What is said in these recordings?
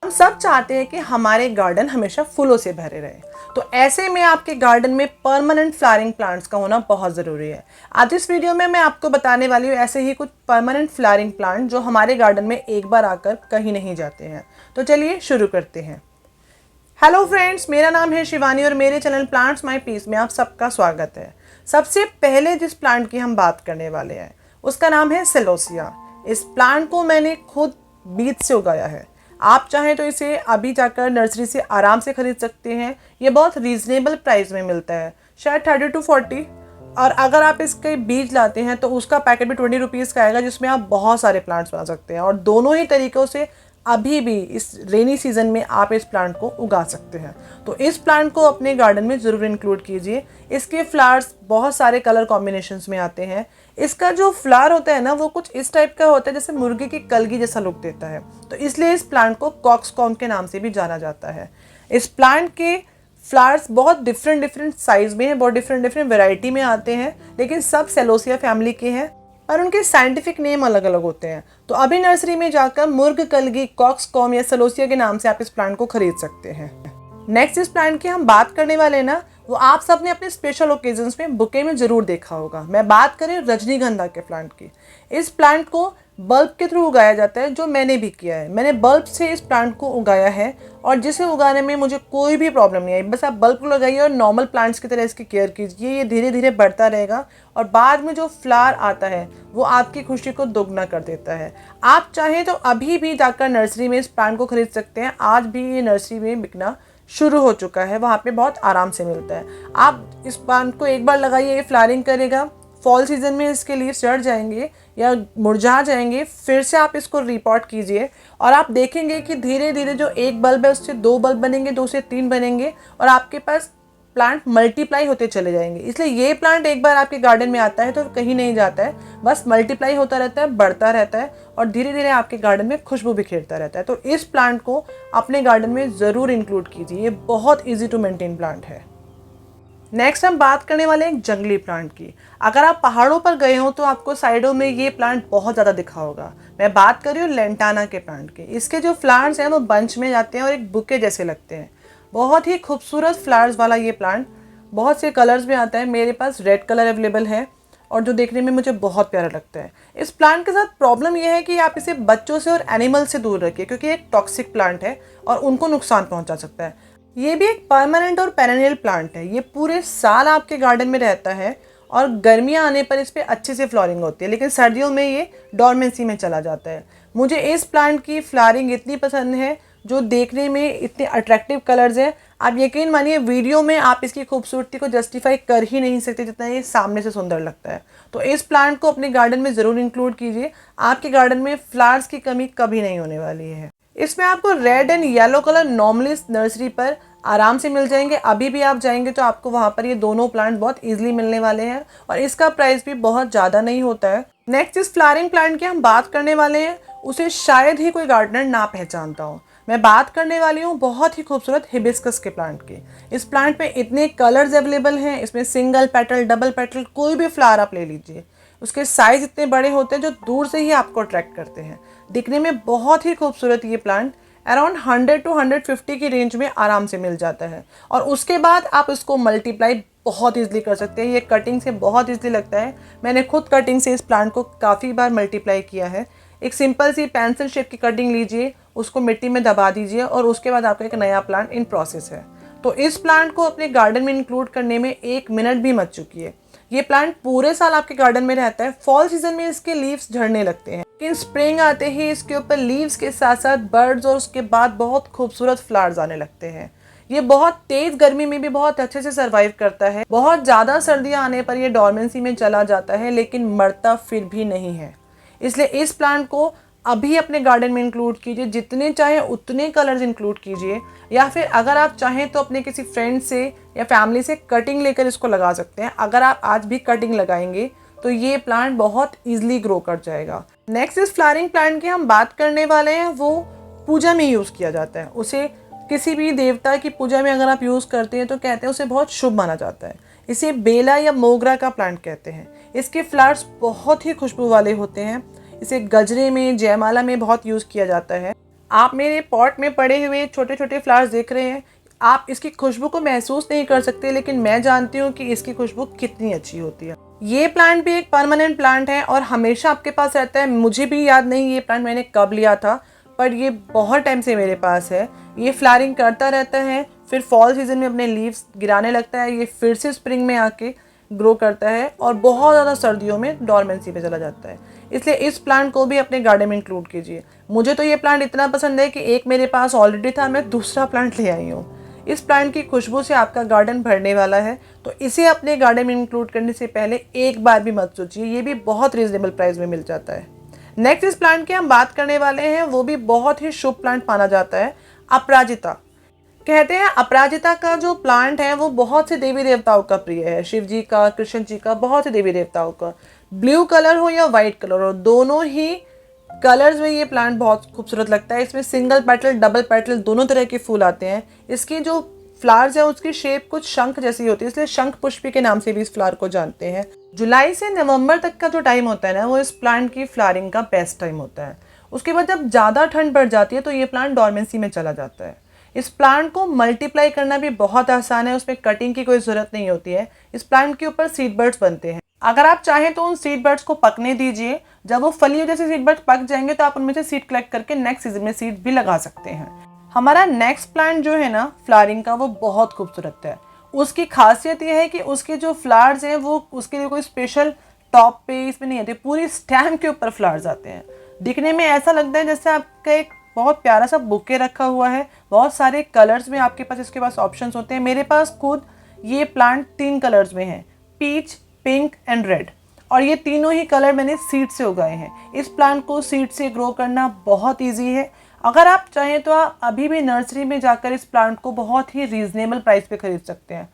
हम सब चाहते हैं कि हमारे गार्डन हमेशा फूलों से भरे रहे, तो ऐसे में आपके गार्डन में परमानेंट फ्लावरिंग प्लांट्स का होना बहुत ज़रूरी है। आज इस वीडियो में मैं आपको बताने वाली हूँ ऐसे ही कुछ परमानेंट फ्लावरिंग प्लांट जो हमारे गार्डन में एक बार आकर कहीं नहीं जाते हैं। तो चलिए शुरू करते हैं। हेलो फ्रेंड्स, मेरा नाम है शिवानी और मेरे चैनल प्लांट्स माय पीस में आप सबका स्वागत है। सबसे पहले जिस प्लांट की हम बात करने वाले हैं उसका नाम है सेलोसिया। इस प्लांट को मैंने खुद बीज से उगाया है। आप चाहें तो इसे अभी जाकर नर्सरी से आराम से खरीद सकते हैं। ये बहुत रीजनेबल प्राइस में मिलता है, शायद 30 to 40। और अगर आप इसके बीज लाते हैं तो उसका पैकेट भी 20 रुपीज़ का आएगा, जिसमें आप बहुत सारे प्लांट्स बना सकते हैं। और दोनों ही तरीक़ों से अभी भी इस रेनी सीजन में आप इस प्लांट को उगा सकते हैं। तो इस प्लांट को अपने गार्डन में ज़रूर इंक्लूड कीजिए। इसके फ्लावर्स बहुत सारे कलर कॉम्बिनेशंस में आते हैं। इसका जो फ्लावर होता है ना, वो कुछ इस टाइप का होता है जैसे मुर्गे की कलगी जैसा लुक देता है, तो इसलिए इस प्लांट को कॉक्सकॉर्न के नाम से भी जाना जाता है। इस प्लांट के फ्लावर्स बहुत डिफरेंट साइज में हैं, बहुत डिफरेंट वैरायटी में आते हैं, लेकिन सब सेलोसिया फैमिली के हैं और उनके साइंटिफिक नेम अलग अलग होते हैं। तो अभी नर्सरी में जाकर मुर्ग कलगी, कॉक्सकॉर्न या सेलोसिया के नाम से आप इस प्लांट को खरीद सकते हैं। नेक्स्ट इस प्लांट की हम बात करने वाले हैं ना, वो आप सबने अपने स्पेशल ओकेजन्स में बुके में ज़रूर देखा होगा। मैं बात करें रजनीगंधा के प्लांट की। इस प्लांट को बल्ब के थ्रू उगाया जाता है, जो मैंने भी किया है। मैंने बल्ब से इस प्लांट को उगाया है और जिसे उगाने में मुझे कोई भी प्रॉब्लम नहीं आई। बस आप बल्ब को लगाइए और नॉर्मल प्लांट्स की तरह इसकी केयर कीजिए। ये धीरे धीरे बढ़ता रहेगा और बाद में जो फ्लावर आता है वो आपकी खुशी को दोगुना कर देता है। आप चाहें तो अभी भी जाकर नर्सरी में इस प्लांट को खरीद सकते हैं। आज भी ये नर्सरी में बिकना शुरू हो चुका है, वहाँ पे बहुत आराम से मिलता है। आप इस प्लांट को एक बार लगाइए, ये फ्लावरिंग करेगा। फॉल सीजन में इसके लीव्स झड़ जाएंगे या मुरझा जाएंगे, फिर से आप इसको रिपॉट कीजिए और आप देखेंगे कि धीरे धीरे जो एक बल्ब है उससे 2 बल्ब बनेंगे, 2 से 3 बनेंगे और आपके पास प्लांट मल्टीप्लाई होते चले जाएंगे। इसलिए ये प्लांट एक बार आपके गार्डन में आता है तो कहीं नहीं जाता है, बस मल्टीप्लाई होता रहता है, बढ़ता रहता है और धीरे धीरे आपके गार्डन में खुशबू बिखेरता रहता है। तो इस प्लांट को अपने गार्डन में ज़रूर इंक्लूड कीजिए। ये बहुत ईजी टू मेंटेन प्लांट है। नेक्स्ट हम बात करने वाले हैं एक जंगली प्लांट की। अगर आप पहाड़ों पर गए हो तो आपको साइडों में ये प्लांट बहुत ज़्यादा दिखा होगा। मैं बात कर रही हूँ लेंटाना के प्लांट की। इसके जो फ्लावर्स हैं वो बंच में जाते हैं और एक बुके जैसे लगते हैं। बहुत ही खूबसूरत फ्लावर्स वाला ये प्लांट बहुत से कलर्स में आता है। मेरे पास रेड कलर अवेलेबल है और जो देखने में मुझे बहुत प्यारा लगता है। इस प्लांट के साथ प्रॉब्लम यह है कि आप इसे बच्चों से और एनिमल से दूर रखिए, क्योंकि एक टॉक्सिक प्लांट है और उनको नुकसान पहुंचा सकता है। ये भी एक परमानेंट और पेरेनियल प्लांट है। ये पूरे साल आपके गार्डन में रहता है और गर्मियाँ आने पर इस पर अच्छे से फ्लावरिंग होती है, लेकिन सर्दियों में ये डॉर्मेंसी में चला जाता है। मुझे इस प्लांट की फ्लावरिंग इतनी पसंद है, जो देखने में इतने अट्रैक्टिव कलर्स हैं। आप यकीन मानिए, वीडियो में आप इसकी खूबसूरती को जस्टिफाई कर ही नहीं सकते जितना ये सामने से सुंदर लगता है। तो इस प्लांट को अपने गार्डन में ज़रूर इंक्लूड कीजिए। आपके गार्डन में फ्लावर्स की कमी कभी नहीं होने वाली है। इसमें आपको red and yellow colour normally nursery पर आराम से मिल जाएंगे। अभी भी आप जाएंगे तो आपको वहाँ पर ये दोनों प्लांट बहुत ईजिली मिलने वाले हैं और इसका प्राइस भी बहुत ज़्यादा नहीं होता है। नेक्स्ट इस फ्लावरिंग प्लांट की हम बात करने वाले हैं, उसे शायद ही कोई गार्डनर ना पहचानता हो। मैं बात करने वाली हूँ बहुत ही खूबसूरत हिबिस्कस के प्लांट की। इस प्लांट में इतने कलर्स अवेलेबल हैं। इसमें सिंगल पेटल, डबल पेटल, कोई भी फ्लावर आप ले लीजिए। उसके साइज इतने बड़े होते हैं जो दूर से ही आपको अट्रैक्ट करते हैं। दिखने में बहुत ही खूबसूरत ये प्लांट अराउंड 100 to 150 की रेंज में आराम से मिल जाता है और उसके बाद आप इसको मल्टीप्लाई बहुत ईजिली कर सकते हैं। ये कटिंग से बहुत ईजिली लगता है। मैंने खुद कटिंग से इस प्लांट को काफ़ी बार मल्टीप्लाई किया है। एक सिंपल सी पेंसिल शेप की कटिंग लीजिए, उसको मिट्टी में दबा दीजिए और उसके बाद आपका एक नया प्लांट इन प्रोसेस है। तो इस प्लांट को अपने गार्डन में इंक्लूड करने में 1 मिनट भी मत चुकिए। ये प्लांट पूरे साल आपके गार्डन में रहता है। फॉल सीजन में इसके लीव्स झड़ने लगते हैं, लेकिन स्प्रिंग आते ही इसके ऊपर लीव्स के साथ साथ बर्ड्स और उसके बाद बहुत खूबसूरत फ्लावर्स आने लगते हैं। ये बहुत तेज गर्मी में भी बहुत अच्छे से सरवाइव करता है। बहुत ज़्यादा सर्दियाँ आने पर ये डॉर्मेंसी में चला जाता है, लेकिन मरता फिर भी नहीं है। इसलिए इस प्लांट को अभी अपने गार्डन में इंक्लूड कीजिए। जितने चाहे उतने कलर्स इंक्लूड कीजिए, या फिर अगर आप चाहें तो अपने किसी फ्रेंड से या फैमिली से कटिंग लेकर इसको लगा सकते हैं। अगर आप आज भी कटिंग लगाएंगे तो ये प्लांट बहुत ईजिली ग्रो कर जाएगा। नेक्स्ट इस फ्लावरिंग प्लांट की हम बात करने वाले हैं, वो पूजा में यूज़ किया जाता है। उसे किसी भी देवता की पूजा में अगर आप यूज़ करते हैं तो कहते हैं उसे बहुत शुभ माना जाता है। इसे बेला या मोगरा का प्लांट कहते हैं। इसके फ्लावर्स बहुत ही खुशबू वाले होते हैं। इसे गजरे में, जयमाला में बहुत यूज़ किया जाता है। आप मेरे पॉट में पड़े हुए छोटे छोटे फ्लावर्स देख रहे हैं, आप इसकी खुशबू को महसूस नहीं कर सकते, लेकिन मैं जानती हूँ कि इसकी खुशबू कितनी अच्छी होती है। ये प्लांट भी एक परमानेंट प्लांट है और हमेशा आपके पास रहता है। मुझे भी याद नहीं ये प्लांट मैंने कब लिया था, पर ये बहुत टाइम से मेरे पास है। ये फ्लावरिंग करता रहता है, फिर फॉल सीजन में अपने लीव्स गिराने लगता है, ये फिर से स्प्रिंग में आके ग्रो करता है और बहुत ज़्यादा सर्दियों में डॉर्मेंसी पे चला जाता है। इसलिए इस प्लांट को भी अपने गार्डन में इंक्लूड कीजिए। मुझे तो ये प्लांट इतना पसंद है कि एक मेरे पास ऑलरेडी था, मैं दूसरा प्लांट ले आई हूँ। इस प्लांट की खुशबू से आपका गार्डन भरने वाला है, तो इसे अपने गार्डन में इंक्लूड करने से पहले एक बार भी मत सोचिए। ये भी बहुत रीजनेबल प्राइस में मिल जाता है। नेक्स्ट इस प्लांट की हम बात करने वाले हैं, वो भी बहुत ही शुभ प्लांट माना जाता है, अपराजिता। कहते हैं अपराजिता का जो प्लांट है वो बहुत से देवी देवताओं का प्रिय है, शिव जी का, कृष्ण जी का, बहुत से देवी देवताओं का। ब्लू कलर हो या वाइट कलर हो, दोनों ही कलर्स में ये प्लांट बहुत खूबसूरत लगता है। इसमें सिंगल पेटल, डबल पेटल दोनों तरह के फूल आते हैं। इसकी जो फ्लावर्स है उसकी शेप कुछ शंख जैसी होती है, इसलिए शंख पुष्पी के नाम से भी इस फ्लावर को जानते हैं। जुलाई से नवंबर तक का जो टाइम होता है ना, वो इस प्लांट की फ्लावरिंग का बेस्ट टाइम होता है। उसके बाद जब ज़्यादा ठंड बढ़ जाती है तो ये प्लांट डॉर्मेंसी में चला जाता है। इस प्लांट को मल्टीप्लाई करना भी बहुत आसान है, उसमें कटिंग की कोई ज़रूरत नहीं होती है। इस प्लांट के ऊपर सीड बर्ड्स बनते हैं। अगर आप चाहें तो उन सीड बर्ड्स को पकने दीजिए, जब वो फलियों जैसे सीड बर्ड्स पक जाएंगे तो आप उनमें से सीड कलेक्ट करके नेक्स्ट सीजन में सीड भी लगा सकते हैं। हमारा नेक्स्ट प्लांट जो है ना फ्लावरिंग का, वो बहुत खूबसूरत है। उसकी खासियत यह है कि उसके जो फ्लावर्स हैं वो उसके लिए कोई स्पेशल टॉप पे इसमें नहीं आते, पूरी स्टेम के ऊपर फ्लावर्स आते हैं। दिखने में ऐसा लगता है जैसे आपका एक बहुत प्यारा सा बुके रखा हुआ है। बहुत सारे कलर्स में आपके पास इसके पास ऑप्शंस होते हैं। मेरे पास खुद ये प्लांट 3 कलर्स में है, पीच, पिंक एंड रेड, और ये तीनों ही कलर मैंने सीड से उगाए हैं। इस प्लांट को सीड से ग्रो करना बहुत ईजी है। अगर आप चाहें तो आप अभी भी नर्सरी में जाकर इस प्लांट को बहुत ही रीजनेबल प्राइस पे खरीद सकते हैं।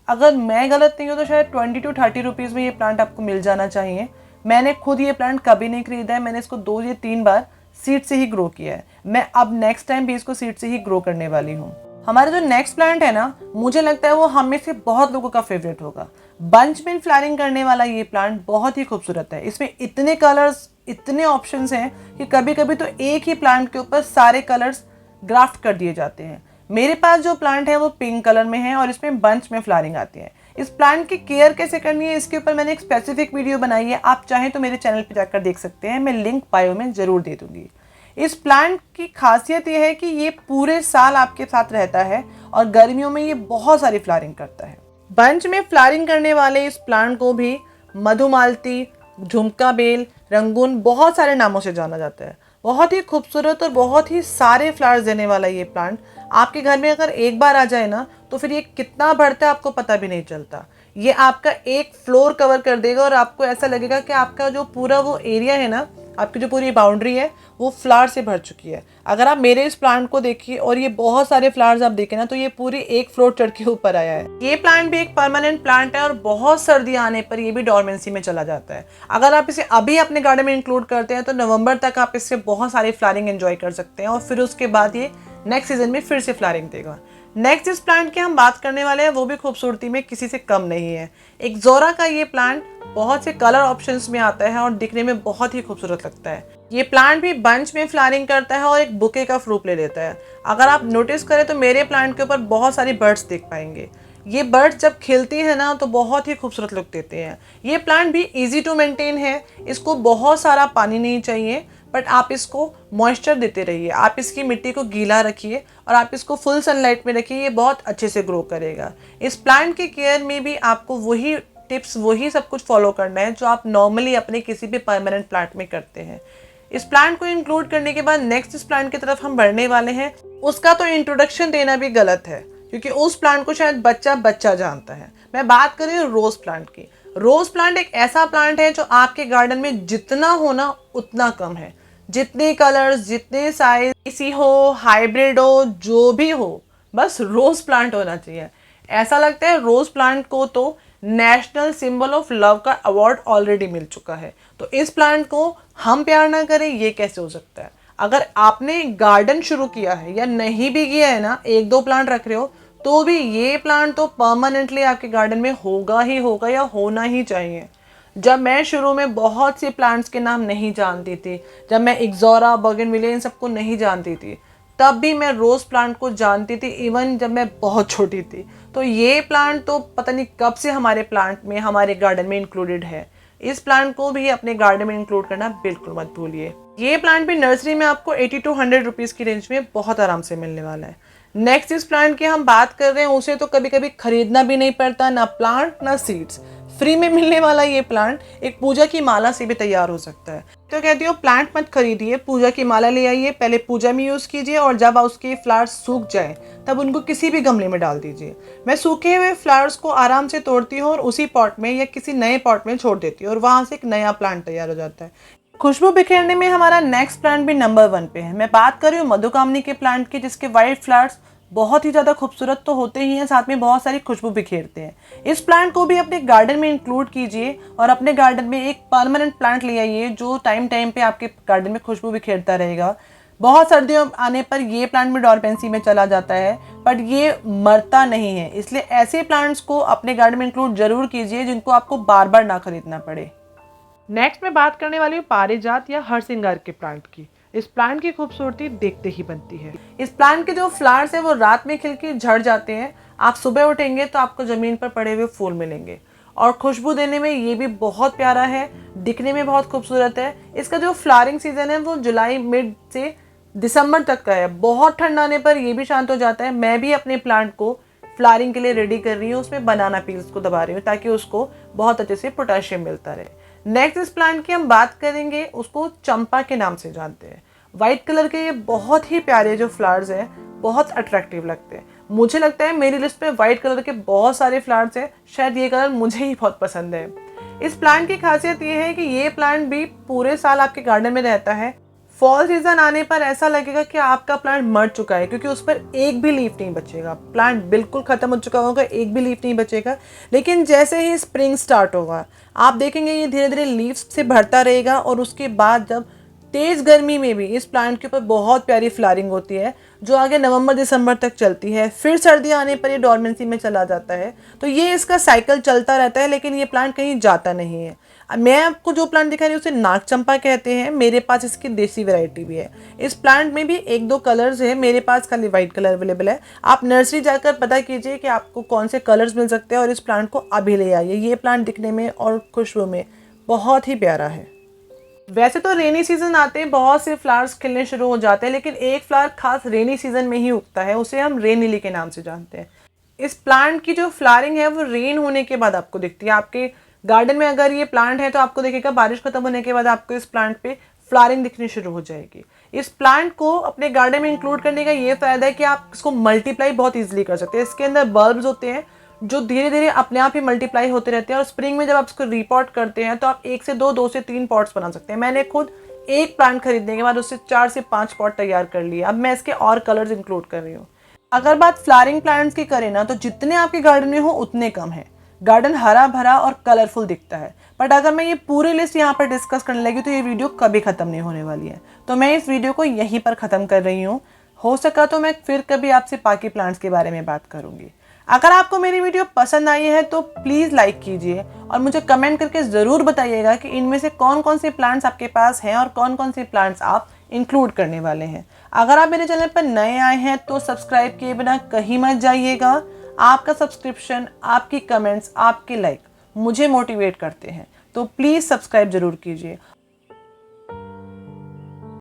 अगर मैं गलत नहीं हूँ तो शायद 20 to 30 रुपीज़ में ये प्लांट आपको मिल जाना चाहिए। मैंने खुद ये प्लांट कभी नहीं खरीदा है, मैंने इसको 2 या 3 बार सीड से ही ग्रो किया है। मैं अब नेक्स्ट टाइम भी इसको सीड से ही ग्रो करने वाली हूँ। हमारा जो नेक्स्ट प्लांट है ना, मुझे लगता है वो हम में से बहुत लोगों का फेवरेट होगा। बंच में फ्लावरिंग करने वाला ये प्लांट बहुत ही खूबसूरत है। इसमें इतने कलर्स, इतने ऑप्शंस हैं कि कभी कभी तो एक ही प्लांट के ऊपर सारे कलर्स ग्राफ्ट कर दिए जाते हैं। मेरे पास जो प्लांट है वो पिंक कलर में है और इसमें बंच में फ्लावरिंग आती है। इस प्लांट की केयर कैसे करनी है इसके ऊपर मैंने एक स्पेसिफिक वीडियो बनाई है, आप चाहें तो मेरे चैनल पर जाकर देख सकते हैं, मैं लिंक बायो में ज़रूर दे दूँगी। इस प्लांट की खासियत यह है कि ये पूरे साल आपके साथ रहता है और गर्मियों में ये बहुत सारी फ्लावरिंग करता है। बंच में फ्लावरिंग करने वाले इस प्लांट को भी मधुमालती, झुमका बेल, रंगून, बहुत सारे नामों से जाना जाता है। बहुत ही खूबसूरत और बहुत ही सारे फ्लावर्स देने वाला ये प्लांट आपके घर में अगर एक बार आ जाए ना तो फिर ये कितना बढ़ता है आपको पता भी नहीं चलता। ये आपका एक फ्लोर कवर कर देगा और आपको ऐसा लगेगा कि आपका जो पूरा वो एरिया है ना, आपकी जो पूरी बाउंड्री है वो फ्लावर से भर चुकी है। अगर आप मेरे इस प्लांट को देखिए और ये बहुत सारे फ्लावर्स आप देखें ना तो ये पूरी एक फ्लोर चढ़ के ऊपर आया है। ये प्लांट भी एक परमानेंट प्लांट है और बहुत सर्दी आने पर ये भी डॉर्मेंसी में चला जाता है। अगर आप इसे अभी अपने गार्डन में इंक्लूड करते हैं तो नवंबर तक आप इससे बहुत सारी फ्लावरिंग एंजॉय कर सकते हैं और फिर उसके बाद ये नेक्स्ट सीजन में फिर से फ्लावरिंग देगा। नेक्स्ट इस प्लांट की हम बात करने वाले हैं, वो भी खूबसूरती में किसी से कम नहीं है। एक्सोरा का ये प्लांट बहुत से कलर ऑप्शंस में आता है और दिखने में बहुत ही खूबसूरत लगता है। ये प्लांट भी बंच में फ्लावरिंग करता है और एक बुके का रूप ले लेता है। अगर आप नोटिस करें तो मेरे प्लांट के ऊपर बहुत सारी बर्ड्स देख पाएंगे। ये बर्ड्स जब खिलती है ना तो बहुत ही खूबसूरत लुक देते हैं। ये प्लांट भी इजी टू मेंटेन है, इसको बहुत सारा पानी नहीं चाहिए, बट आप इसको मॉइस्चर देते रहिए। आप इसकी मिट्टी को गीला रखिए और आप इसको फुल सनलाइट में रखिए, ये बहुत अच्छे से ग्रो करेगा। इस प्लांट की केयर में भी आपको वही टिप्स, वही सब कुछ फॉलो करना है जो आप नॉर्मली अपने किसी भी परमानेंट प्लांट में करते हैं। इस प्लांट को इंक्लूड करने के बाद नेक्स्ट इस प्लांट की तरफ हम बढ़ने वाले हैं। उसका तो इंट्रोडक्शन देना भी गलत है क्योंकि उस प्लांट को शायद बच्चा बच्चा जानता है। मैं बात कर रही हूँ रोज प्लांट की। रोज प्लांट एक ऐसा प्लांट है जो आपके गार्डन में जितना हो ना उतना कम है। जितने कलर्स, जितने साइज, इसी हो, हाइब्रिड हो, जो भी हो, बस रोज प्लांट होना चाहिए। ऐसा लगता है रोज प्लांट को तो नेशनल सिंबल ऑफ लव का अवार्ड ऑलरेडी मिल चुका है। तो इस प्लांट को हम प्यार ना करें, ये कैसे हो सकता है। अगर आपने गार्डन शुरू किया है या नहीं भी किया है ना, 1-2 प्लांट रख रहे हो, तो भी ये प्लांट तो परमानेंटली आपके गार्डन में होगा ही होगा या होना ही चाहिए। जब मैं शुरू में बहुत सी प्लांट्स के नाम नहीं जानती थी, जब मैं एक्सोरा, बोगनविलिया इन सबको नहीं जानती थी, तब भी मैं रोज़ प्लांट को जानती थी, इवन जब मैं बहुत छोटी थी। तो ये प्लांट तो पता नहीं कब से हमारे प्लांट में, हमारे गार्डन में इंक्लूडेड है। इस प्लांट को भी अपने गार्डन में इंक्लूड करना बिल्कुल मत भूलिए। ये प्लांट भी नर्सरी में आपको 80 to 100 रुपीज़ की रेंज में बहुत आराम से मिलने वाला है। नेक्स्ट इस प्लांट की हम बात कर रहे हैं, उसे तो कभी कभी खरीदना भी नहीं पड़ता, ना प्लांट ना सीड्स, फ्री में मिलने वाला ये प्लांट एक पूजा की माला से भी तैयार हो सकता है। तो कहती हो प्लांट मत खरीदिए, पूजा की माला ले आइए, पहले पूजा में यूज़ कीजिए और जब उसके फ्लावर्स सूख जाए तब उनको किसी भी गमले में डाल दीजिए। मैं सूखे हुए फ्लावर्स को आराम से तोड़ती हूँ और उसी पॉट में या किसी नए पॉट में छोड़ देती हूँ और वहाँ से एक नया प्लांट तैयार हो जाता है। खुशबू बिखेरने में हमारा नेक्स्ट प्लांट भी नंबर 1 पे है। मैं बात कर रही हूँ मधुकामनी के प्लांट की, जिसके वाइट फ्लावर्स बहुत ही ज़्यादा खूबसूरत तो होते ही हैं, साथ में बहुत सारी खुशबू बिखेरते हैं। इस प्लांट को भी अपने गार्डन में इंक्लूड कीजिए और अपने गार्डन में एक परमानेंट प्लांट ले आइए जो टाइम टाइम पे आपके गार्डन में खुशबू बिखेरता रहेगा। बहुत सर्दियों आने पर ये प्लांट में डॉर्मेंसी में चला जाता है, बट ये मरता नहीं है, इसलिए ऐसे प्लांट्स को अपने गार्डन में इंक्लूड जरूर कीजिए जिनको आपको बार बार ना खरीदना पड़े। नेक्स्ट मैं बात करने वाली हूँ पारिजात या हर सिंगार के प्लांट की। इस प्लांट की खूबसूरती देखते ही बनती है। इस प्लांट के जो फ्लावर्स हैं वो रात में खिल के झड़ जाते हैं, आप सुबह उठेंगे तो आपको ज़मीन पर पड़े हुए फूल मिलेंगे और खुशबू देने में ये भी बहुत प्यारा है, दिखने में बहुत खूबसूरत है। इसका जो फ्लावरिंग सीजन है वो जुलाई मिड से दिसंबर तक का है। बहुत ठंड आने पर ये भी शांत हो जाता है। मैं भी अपने प्लांट को फ्लावरिंग के लिए रेडी कर रही हूँ, उसमें बनाना पील्स को दबा रही हूँ ताकि उसको बहुत अच्छे से पोटेशियम मिलता रहे। नेक्स्ट इस प्लांट की हम बात करेंगे, उसको चंपा के नाम से जानते हैं। वाइट कलर के ये बहुत ही प्यारे जो फ्लावर्स हैं बहुत अट्रैक्टिव लगते हैं। मुझे लगता है मेरी लिस्ट में वाइट कलर के बहुत सारे फ्लावर्स हैं, शायद ये कलर मुझे ही बहुत पसंद है। इस प्लांट की खासियत ये है कि ये प्लांट भी पूरे साल आपके गार्डन में रहता है। फॉल सीजन आने पर ऐसा लगेगा कि आपका प्लांट मर चुका है, क्योंकि उस पर एक भी लीफ नहीं बचेगा। प्लांट बिल्कुल ख़त्म हो चुका होगा, एक भी लीफ नहीं बचेगा। लेकिन जैसे ही स्प्रिंग स्टार्ट होगा आप देखेंगे ये धीरे धीरे लीव्स से भरता रहेगा और उसके बाद जब तेज़ गर्मी में भी इस प्लांट के ऊपर बहुत प्यारी फ्लावरिंग होती है जो आगे नवंबर दिसंबर तक चलती है। फिर सर्दी आने पर ये डॉर्मेंसी में चला जाता है। तो ये इसका साइकिल चलता रहता है, लेकिन ये प्लांट कहीं जाता नहीं है। मैं आपको जो प्लांट दिखा रही हूँ उसे नाग चंपा कहते हैं। मेरे पास इसकी देसी वैरायटी भी है। इस प्लांट में भी 1-2 कलर्स हैं, मेरे पास खाली वाइट कलर अवेलेबल है। आप नर्सरी जाकर पता कीजिए कि आपको कौन से कलर्स मिल सकते हैं और इस प्लांट को अभी ले आइए। ये प्लांट दिखने में और खुशबू में बहुत ही प्यारा है। वैसे तो रेनी सीजन आते हैं बहुत से फ्लावर्स खिलने शुरू हो जाते हैं, लेकिन एक फ्लावर खास रेनी सीजन में ही उगता है, उसे हम रेन लिली के नाम से जानते हैं। इस प्लांट की जो फ्लावरिंग है वो रेन होने के बाद आपको दिखती है। आपके गार्डन में अगर ये प्लांट है तो आपको देखेगा बारिश खत्म होने के बाद आपको इस प्लांट पे फ्लावरिंग दिखनी शुरू हो जाएगी। इस प्लांट को अपने गार्डन में इंक्लूड करने का ये फायदा है कि आप इसको मल्टीप्लाई बहुत ईजिली कर सकते हैं। इसके अंदर बल्ब्स होते हैं जो धीरे धीरे अपने आप ही मल्टीप्लाई होते रहते हैं और स्प्रिंग में जब आप इसको रीपॉट करते हैं तो आप 1 से 2, 2 से 3 पॉट्स बना सकते हैं। मैंने खुद एक प्लांट खरीदने के बाद उससे 4 से 5 पॉट तैयार कर लिए। अब मैं इसके और कलर्स इंक्लूड कर रही हूँ। अगर बात फ्लावरिंग प्लांट्स की करें ना तो जितने आपके गार्डन में हो उतने कम है। गार्डन हरा भरा और कलरफुल दिखता है, बट अगर मैं ये पूरी लिस्ट यहाँ पर डिस्कस करने लगी तो ये वीडियो कभी ख़त्म नहीं होने वाली है। तो मैं इस वीडियो को यहीं पर ख़त्म कर रही हूँ। हो सका तो मैं फिर कभी आपसे बाकी प्लांट्स के बारे में बात करूँगी। अगर आपको मेरी वीडियो पसंद आई है तो प्लीज़ लाइक कीजिए और मुझे कमेंट करके ज़रूर बताइएगा कि इनमें से कौन कौन से प्लांट्स आपके पास हैं और कौन कौन से प्लांट्स आप इंक्लूड करने वाले हैं। अगर आप मेरे चैनल पर नए आए हैं तो सब्सक्राइब किए बिना कहीं मत जाइएगा। आपका सब्सक्रिप्शन, आपकी कमेंट्स, आपके लाइक मुझे मोटिवेट करते हैं, तो प्लीज़ सब्सक्राइब ज़रूर कीजिए।